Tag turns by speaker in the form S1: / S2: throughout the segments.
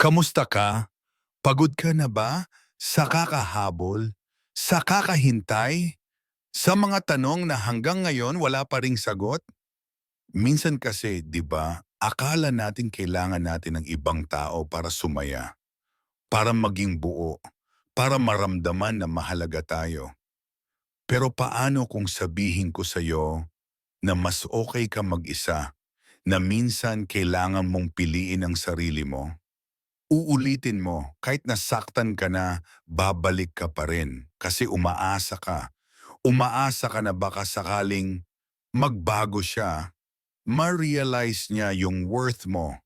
S1: Kamusta ka? Pagod ka na ba sa kakahabol, sa kakahintay, sa mga tanong na hanggang ngayon wala pa ring sagot? Minsan kasi, 'di ba, akala natin kailangan natin ng ibang tao para sumaya, para maging buo, para maramdaman na mahalaga tayo. Pero paano kung sabihin ko sa'yo na mas okay ka mag-isa, na minsan kailangan mong piliin ang sarili mo? Uulitin mo, kahit nasaktan ka na, babalik ka pa rin kasi umaasa ka. Umaasa ka na baka sakaling magbago siya, ma-realize niya yung worth mo,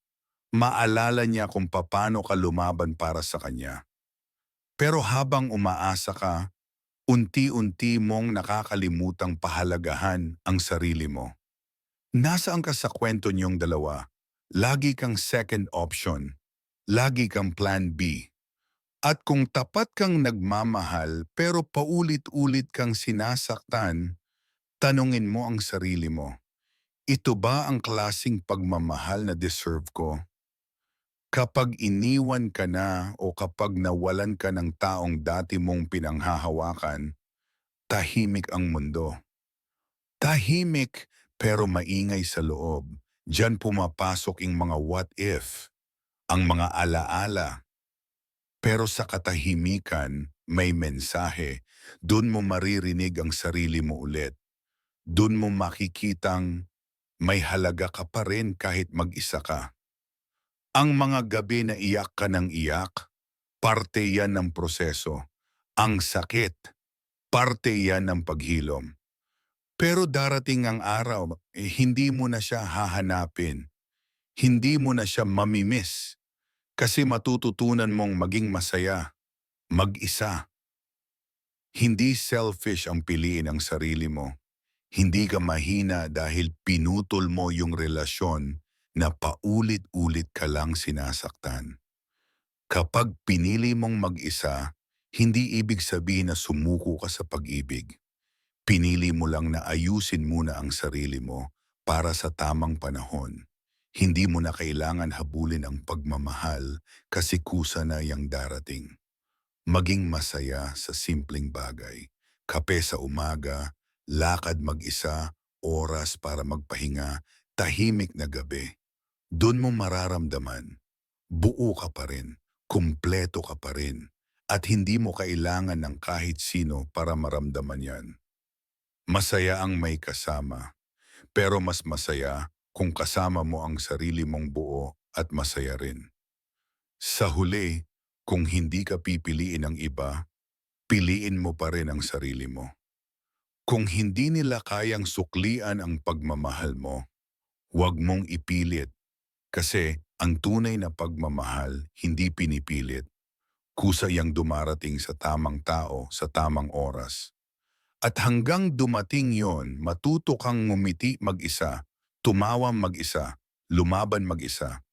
S1: maalala niya kung paano ka lumaban para sa kanya. Pero habang umaasa ka, unti-unti mong nakakalimutang pahalagahan ang sarili mo. Nasaan ka sa kwento niyong dalawa? Lagi kang second option, lagi kang plan B. At kung tapat kang nagmamahal pero paulit-ulit kang sinasaktan, tanungin mo ang sarili mo, ito ba ang klasing pagmamahal na deserve ko? Kapag iniwan ka na o kapag nawalan ka ng taong dati mong pinanghahawakan, tahimik ang mundo. Tahimik pero maingay sa loob. Diyan pumapasok ang mga what if, ang mga alaala. Pero sa katahimikan, may mensahe. Doon mo maririnig ang sarili mo ulit. Doon mo makikitang may halaga ka pa rin kahit mag-isa ka. Ang mga gabi na iyak ka ng iyak, parte yan ng proseso. Ang sakit, parte yan ng paghilom. Pero darating ang araw, hindi mo na siya hahanapin. Hindi mo na siya mamimiss. Kasi matututunan mong maging masaya, mag-isa. Hindi selfish ang piliin ang sarili mo. Hindi ka mahina dahil pinutol mo yung relasyon na paulit-ulit ka lang sinasaktan. Kapag pinili mong mag-isa, hindi ibig sabihin na sumuko ka sa pag-ibig. Pinili mo lang na ayusin muna ang sarili mo para sa tamang panahon. Hindi mo na kailangan habulin ang pagmamahal kasi kusa na yang darating. Maging masaya sa simpleng bagay. Kape sa umaga, lakad mag-isa, oras para magpahinga, tahimik na gabi. Doon mo mararamdaman, buo ka pa rin, kumpleto ka pa rin, at hindi mo kailangan ng kahit sino para maramdaman yan. Masaya ang may kasama, pero mas masaya kung kasama mo ang sarili mong buo at masaya rin. Sa huli, kung hindi ka pipiliin ng iba, piliin mo pa rin ang sarili mo. Kung hindi nila kayang suklian ang pagmamahal mo, huwag mong ipilit kasi ang tunay na pagmamahal hindi pinipilit. Kusa yang dumarating sa tamang tao sa tamang oras. At hanggang dumating yon, matuto kang ngumiti mag-isa, tumawa mag-isa, lumaban mag-isa.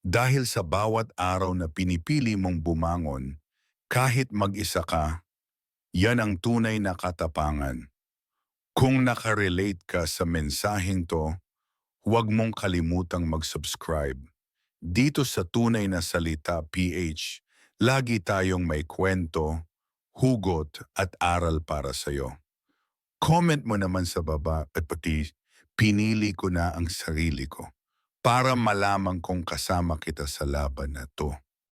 S1: Dahil sa bawat araw na pinipili mong bumangon, kahit mag-isa ka, yan ang tunay na katapangan. Kung nakarelate ka sa mensaheng to, huwag mong kalimutang mag-subscribe. Dito sa Tunay na Salita PH, lagi tayong may kwento, hugot at aral para sa'yo. Comment mo naman sa baba at pati pinili ko na ang sarili ko para malaman kong kasama kita sa laban na to.